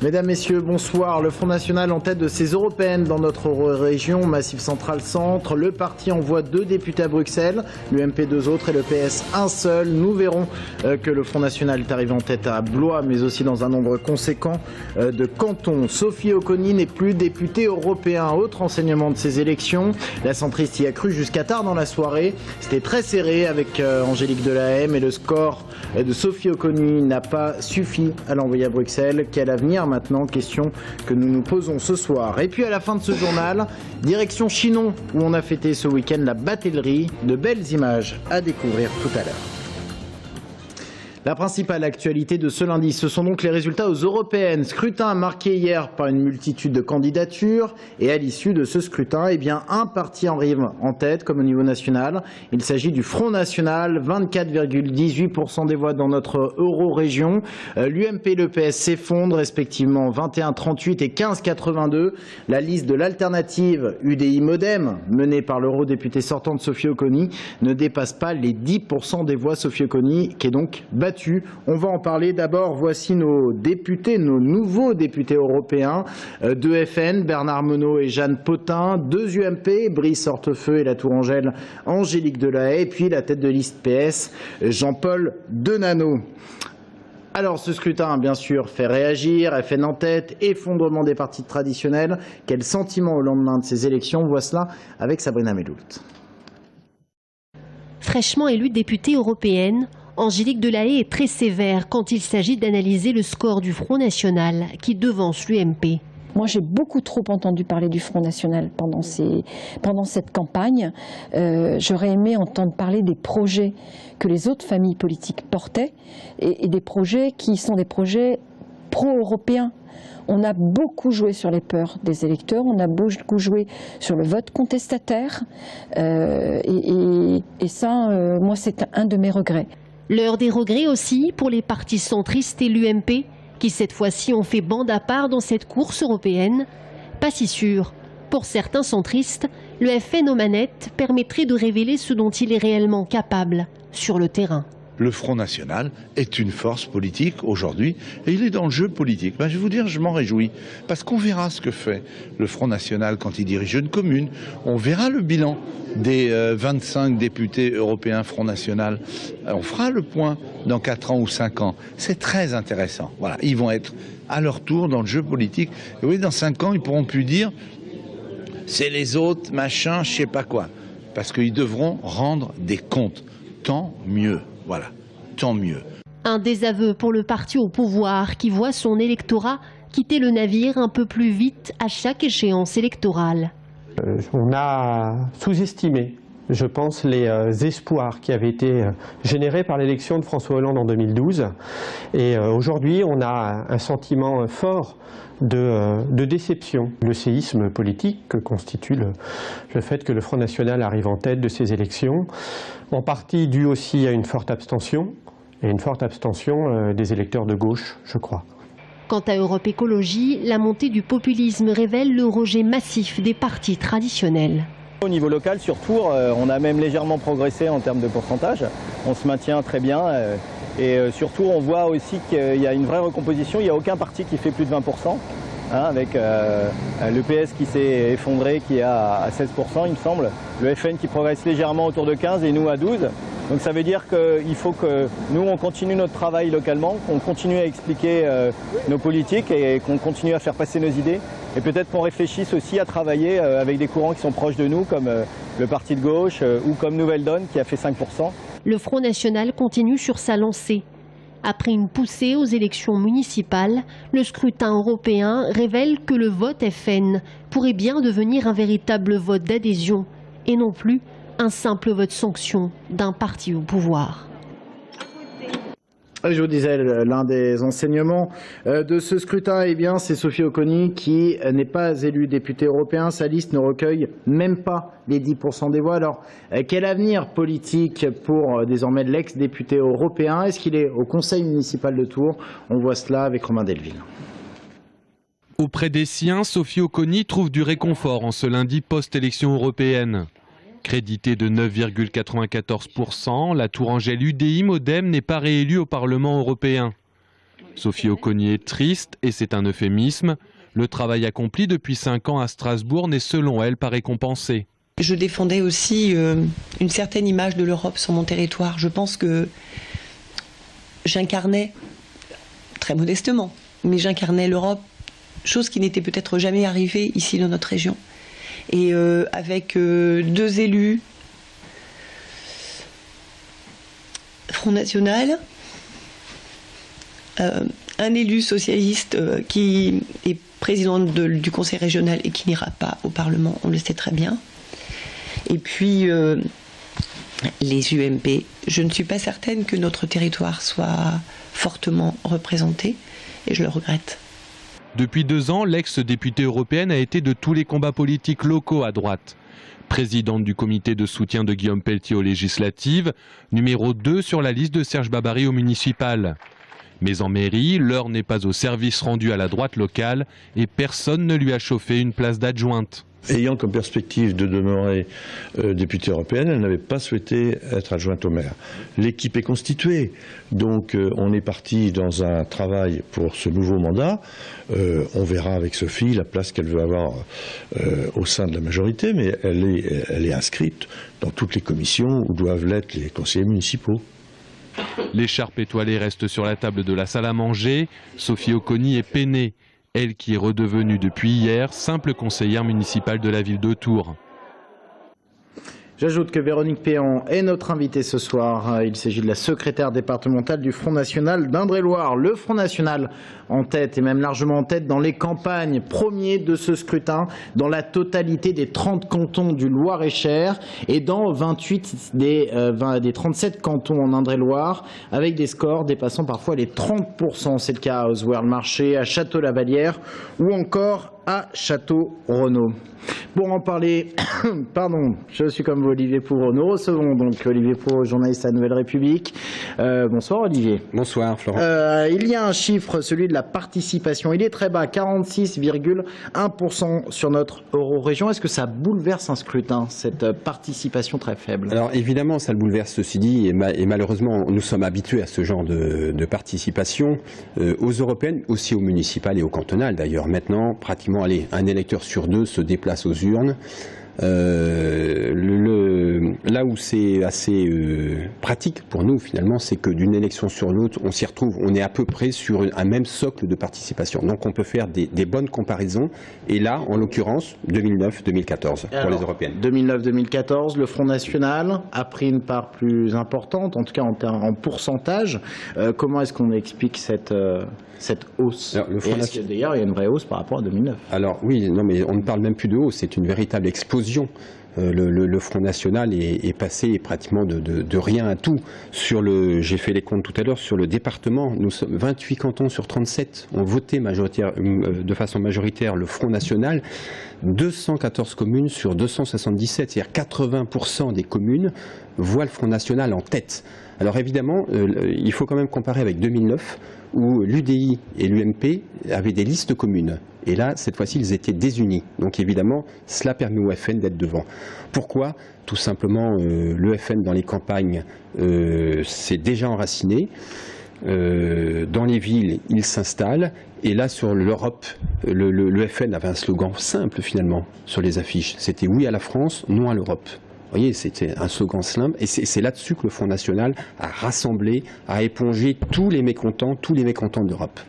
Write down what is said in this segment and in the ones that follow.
Mesdames, Messieurs, bonsoir. Le Front National en tête de ces européennes dans notre région, Massif Central Centre. Le parti envoie 2 députés à Bruxelles, l'UMP 2 autres et le PS 1 seul. Nous verrons que le Front National est arrivé en tête à Blois, mais aussi dans un nombre conséquent de cantons. Sophie Oconi n'est plus députée européen. Autre enseignement de ces élections, la centriste y a cru jusqu'à tard dans la soirée. C'était très serré avec Angélique Delahaye, mais le score de Sophie Oconi n'a pas suffi à l'envoyer à Bruxelles. Quel avenir maintenant? Question que nous nous posons ce soir. Et puis à la fin de ce journal, direction Chinon, où on a fêté ce week-end la batellerie. De belles images à découvrir tout à l'heure. La principale actualité de ce lundi, ce sont donc les résultats aux européennes. Scrutin marqué hier par une multitude de candidatures. Et à l'issue de ce scrutin, eh bien, un parti arrive en tête, comme au niveau national. Il s'agit du Front National, 24,18% des voix dans notre euro-région. L'UMP et le PS s'effondrent, respectivement 21,38 et 15,82. La liste de l'alternative UDI-Modem, menée par l'eurodéputée sortante Sophie Oconi, ne dépasse pas les 10% des voix. Sophie Oconi, qui est donc battue. On va en parler. D'abord, voici nos députés, nos nouveaux députés européens. 2 FN, Bernard Monod et Jeanne Potin. 2 UMP, Brice Hortefeux et la Tourangelle Angélique Delahaye. Et puis la tête de liste PS, Jean-Paul Denanot. Alors ce scrutin, bien sûr, fait réagir, FN en tête, effondrement des partis traditionnels. Quel sentiment au lendemain de ces élections? Voici cela avec Sabrina Meloult. Fraîchement élue députée européenne, Angélique Delahaye est très sévère quand il s'agit d'analyser le score du Front National qui devance l'UMP. Moi, j'ai beaucoup trop entendu parler du Front National pendant cette campagne. J'aurais aimé entendre parler des projets que les autres familles politiques portaient et des projets qui sont des projets pro-européens. On a beaucoup joué sur les peurs des électeurs, on a beaucoup joué sur le vote contestataire et ça, moi, c'est un de mes regrets. L'heure des regrets aussi pour les partis centristes et l'UMP, qui cette fois-ci ont fait bande à part dans cette course européenne. Pas si sûr. Pour certains centristes, le FN aux manettes permettrait de révéler ce dont il est réellement capable sur le terrain. Le Front National est une force politique aujourd'hui et il est dans le jeu politique. Je vais vous dire, je m'en réjouis parce qu'on verra ce que fait le Front National quand il dirige une commune. On verra le bilan des 25 députés européens Front National. On fera le point dans 4 ans ou 5 ans. C'est très intéressant. Voilà, ils vont être à leur tour dans le jeu politique. Et oui, dans 5 ans, ils pourront plus dire c'est les autres, machin, je sais pas quoi. Parce qu'ils devront rendre des comptes. Tant mieux. Voilà, tant mieux. Un désaveu pour le parti au pouvoir qui voit son électorat quitter le navire un peu plus vite à chaque échéance électorale. On a sous-estimé, je pense, les espoirs qui avaient été générés par l'élection de François Hollande en 2012. Et aujourd'hui, on a un sentiment fort de déception. Le séisme politique que constitue le fait que le Front National arrive en tête de ces élections, en partie dû aussi à une forte abstention, et une forte abstention des électeurs de gauche, je crois. Quant à Europe Écologie, la montée du populisme révèle le rejet massif des partis traditionnels. Au niveau local, sur Tours, on a même légèrement progressé en termes de pourcentage. On se maintient très bien. Et surtout, on voit aussi qu'il y a une vraie recomposition. Il n'y a aucun parti qui fait plus de 20%, avec le PS qui s'est effondré, qui est à 16%, il me semble. Le FN qui progresse légèrement autour de 15% et nous à 12%. Donc ça veut dire qu'il faut que nous, on continue notre travail localement, qu'on continue à expliquer nos politiques et qu'on continue à faire passer nos idées. Et peut-être qu'on réfléchisse aussi à travailler avec des courants qui sont proches de nous, comme le Parti de gauche ou comme Nouvelle Donne qui a fait 5%. Le Front National continue sur sa lancée. Après une poussée aux élections municipales, le scrutin européen révèle que le vote FN pourrait bien devenir un véritable vote d'adhésion et non plus un simple vote sanction d'un parti au pouvoir. Je vous disais, l'un des enseignements de ce scrutin, eh bien, c'est Sophie Oconi qui n'est pas élue députée européen. Sa liste ne recueille même pas les 10% des voix. Alors, quel avenir politique pour désormais l'ex-député européen? Est-ce qu'il est au conseil municipal de Tours? On voit cela avec Romain Delville. Auprès des siens, Sophie Oconi trouve du réconfort en ce lundi post-élection européenne. Créditée de 9,94%, la Tourangelle UDI Modem n'est pas réélue au Parlement européen. Sophie Auconie est triste et c'est un euphémisme. Le travail accompli depuis 5 ans à Strasbourg n'est selon elle pas récompensé. Je défendais aussi une certaine image de l'Europe sur mon territoire. Je pense que j'incarnais, très modestement, mais j'incarnais l'Europe, chose qui n'était peut-être jamais arrivée ici dans notre région. Et avec 2 élus, Front National, un élu socialiste qui est président du conseil régional et qui n'ira pas au Parlement, on le sait très bien. Et puis les UMP. Je ne suis pas certaine que notre territoire soit fortement représenté et je le regrette. Depuis 2 ans, l'ex-députée européenne a été de tous les combats politiques locaux à droite. Présidente du comité de soutien de Guillaume Pelletier aux législatives, numéro 2 sur la liste de Serge Babary au municipal. Mais en mairie, l'heure n'est pas au service rendu à la droite locale et personne ne lui a chauffé une place d'adjointe. Ayant comme perspective de demeurer députée européenne, elle n'avait pas souhaité être adjointe au maire. L'équipe est constituée, donc on est parti dans un travail pour ce nouveau mandat. On verra avec Sophie la place qu'elle veut avoir au sein de la majorité, mais elle est inscrite dans toutes les commissions où doivent l'être les conseillers municipaux. L'écharpe étoilée reste sur la table de la salle à manger. Sophie Auconie est peinée. Elle qui est redevenue depuis hier simple conseillère municipale de la ville de Tours. J'ajoute que Véronique Péan est notre invitée ce soir. Il s'agit de la secrétaire départementale du Front National d'Indre-et-Loire. Le Front National en tête et même largement en tête dans les campagnes, premier de ce scrutin dans la totalité des 30 cantons du Loir-et-Cher et dans 28 des 37 cantons en Indre-et-Loire avec des scores dépassant parfois les 30%. C'est le cas à Oswald-Marché, à Château-Lavalière ou encore à Château-Renaud. Pour en parler, pardon, je suis comme vous, Olivier Pouvreau. Nous recevons donc Olivier Pouvreau, journaliste à Nouvelle République. Bonsoir Olivier. Bonsoir Florent. Il y a un chiffre, celui de la participation. Il est très bas, 46,1% sur notre eurorégion. Est-ce que ça bouleverse un scrutin, cette participation très faible? Alors évidemment, ça le bouleverse, ceci dit, et malheureusement, nous sommes habitués à ce genre de participation aux européennes, aussi aux municipales et aux cantonales. D'ailleurs, maintenant, pratiquement, un électeur sur 2 se déplace aux urnes. Là où c'est assez pratique pour nous finalement, c'est que d'une élection sur l'autre, on s'y retrouve, on est à peu près sur un même socle de participation. Donc on peut faire des bonnes comparaisons. Et là, en l'occurrence, 2009-2014 pour les européennes. 2009-2014, le Front National a pris une part plus importante, en tout cas en pourcentage. Comment est-ce qu'on explique cette hausse? D'ailleurs, il y a une vraie hausse par rapport à 2009. Alors oui, non, mais on ne parle même plus de hausse, c'est une véritable explosion. Le Front National est passé pratiquement de rien à tout. J'ai fait les comptes tout à l'heure, sur le département, nous sommes 28 cantons sur 37 ont voté de façon majoritaire le Front National, 214 communes sur 277, c'est-à-dire 80% des communes voient le Front National en tête. Alors évidemment, il faut quand même comparer avec 2009, où l'UDI et l'UMP avaient des listes communes. Et là, cette fois-ci, ils étaient désunis. Donc évidemment, cela permet au FN d'être devant. Pourquoi? Tout simplement, le FN dans les campagnes s'est déjà enraciné. Dans les villes, il s'installe. Et là, sur l'Europe, le FN avait un slogan simple finalement sur les affiches. C'était oui à la France, non à l'Europe. Vous voyez, c'était un slogan simple, et c'est là-dessus que le Front National a rassemblé, a épongé tous les mécontents d'Europe.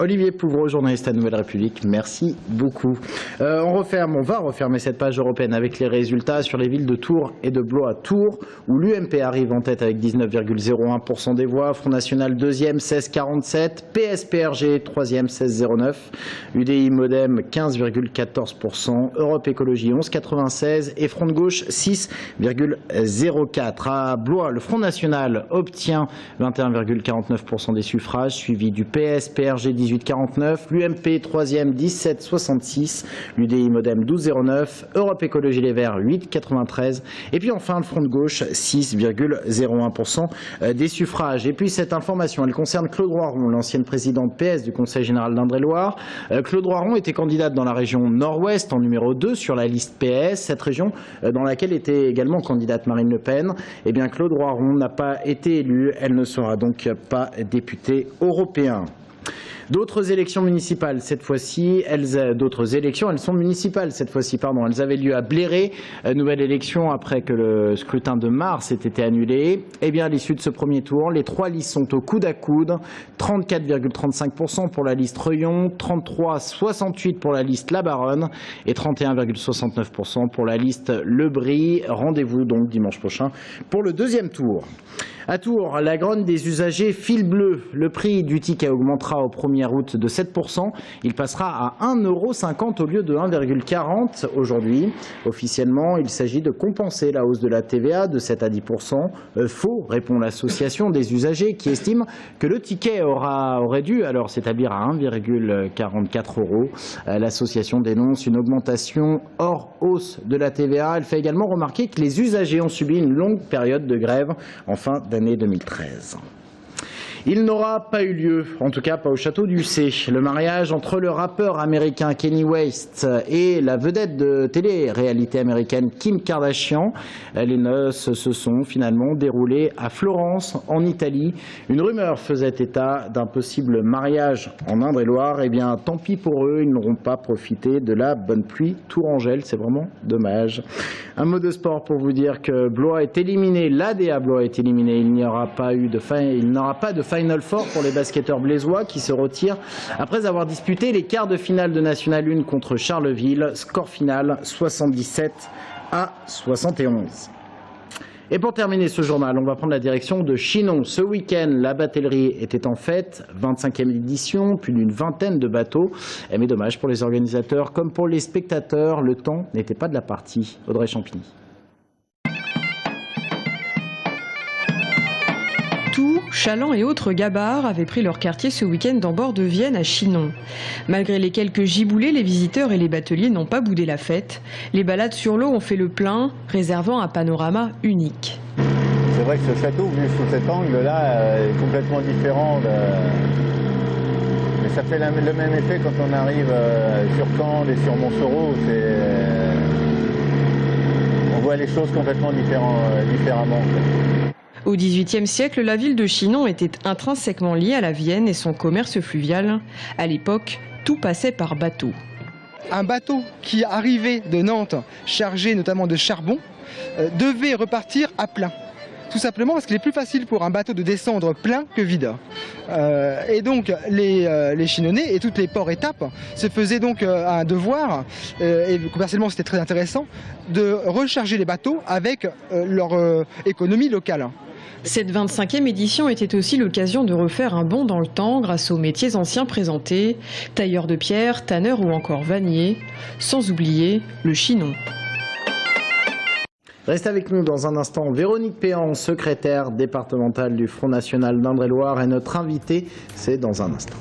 Olivier Pouvreau, journaliste à Nouvelle République, merci beaucoup. On va refermer cette page européenne avec les résultats sur les villes de Tours et de Blois. Tours, où l'UMP arrive en tête avec 19,01% des voix, Front National 2e, 16,47%, PSPRG 3e, 16,09%, UDI Modem 15,14%, Europe Écologie 11,96% et Front de Gauche 6,04%. À Blois, le Front National obtient 21,49% des suffrages, suivi du PSPRG 18,49, l'UMP 3e 17,66, l'UDI Modem 12,09, Europe Écologie Les Verts 8,93 et puis enfin le Front de Gauche 6,01% des suffrages. Et puis cette information, elle concerne Claude Roiron, l'ancienne présidente PS du Conseil général d'Indre-et-Loire. Claude Roiron était candidate dans la région Nord-Ouest en numéro 2 sur la liste PS, cette région dans laquelle était également candidate Marine Le Pen. Eh bien Claude Roiron n'a pas été élue, elle ne sera donc pas députée européen. D'autres élections municipales cette fois-ci, elles sont municipales cette fois-ci, pardon. Elles avaient lieu à Bléré, nouvelle élection après que le scrutin de mars ait été annulé. Eh bien, à l'issue de ce premier tour, les 3 listes sont au coude à coude. 34,35% pour la liste Reuillon, 33,68% pour la liste La Baronne et 31,69% pour la liste Le Brie. Rendez-vous donc dimanche prochain pour le deuxième tour. À Tours, la grogne des usagers file bleu. Le prix du ticket augmentera au 1er août de 7%. Il passera à 1,50 € au lieu de 1,40 € aujourd'hui. Officiellement, il s'agit de compenser la hausse de la TVA de 7 à 10%. Faux, répond l'association des usagers qui estime que le ticket aurait dû alors s'établir à 1,44 €. L'association dénonce une augmentation hors hausse de la TVA. Elle fait également remarquer que les usagers ont subi une longue période de grève en fin d'année 2013. Il n'aura pas eu lieu, en tout cas pas au château d'Ussé. Le mariage entre le rappeur américain Kanye West et la vedette de télé-réalité américaine Kim Kardashian. Les noces se sont finalement déroulées à Florence, en Italie. Une rumeur faisait état d'un possible mariage en Indre-et-Loire. Eh bien, tant pis pour eux, ils n'auront pas profité de la bonne pluie tourangelle. C'est vraiment dommage. Un mot de sport pour vous dire que Blois est éliminé, l'ADA Blois est éliminé. Il n'aura pas de Final Four pour les basketteurs blésois qui se retirent après avoir disputé les quarts de finale de National 1 contre Charleville. Score final 77 à 71. Et pour terminer ce journal, on va prendre la direction de Chinon. Ce week-end, la batellerie était en fête, 25e édition, plus d'une vingtaine de bateaux. Mais dommage pour les organisateurs comme pour les spectateurs, le temps n'était pas de la partie. Audrey Champigny. Tours, Chaland et autres gabarres avaient pris leur quartier ce week-end en bord de Vienne à Chinon. Malgré les quelques giboulées, les visiteurs et les bateliers n'ont pas boudé la fête. Les balades sur l'eau ont fait le plein, réservant un panorama unique. C'est vrai que ce château, vu sous cet angle-là, est complètement différent. Mais ça fait le même effet quand on arrive sur Caen et sur Montsoreau. On voit les choses complètement différemment. Au XVIIIe siècle, la ville de Chinon était intrinsèquement liée à la Vienne et son commerce fluvial. À l'époque, tout passait par bateau. Un bateau qui arrivait de Nantes, chargé notamment de charbon, devait repartir à plein. Tout simplement parce qu'il est plus facile pour un bateau de descendre plein que vide. Et donc les Chinonnais et toutes les ports-étapes se faisaient donc un devoir, et commercialement c'était très intéressant, de recharger les bateaux avec leur économie locale. Cette 25e édition était aussi l'occasion de refaire un bond dans le temps grâce aux métiers anciens présentés, tailleur de pierre, tanneur ou encore vannier, sans oublier le chinon. Restez avec nous dans un instant. Véronique Péan, secrétaire départementale du Front National d'Indre-et-Loire, est notre invitée. C'est dans un instant.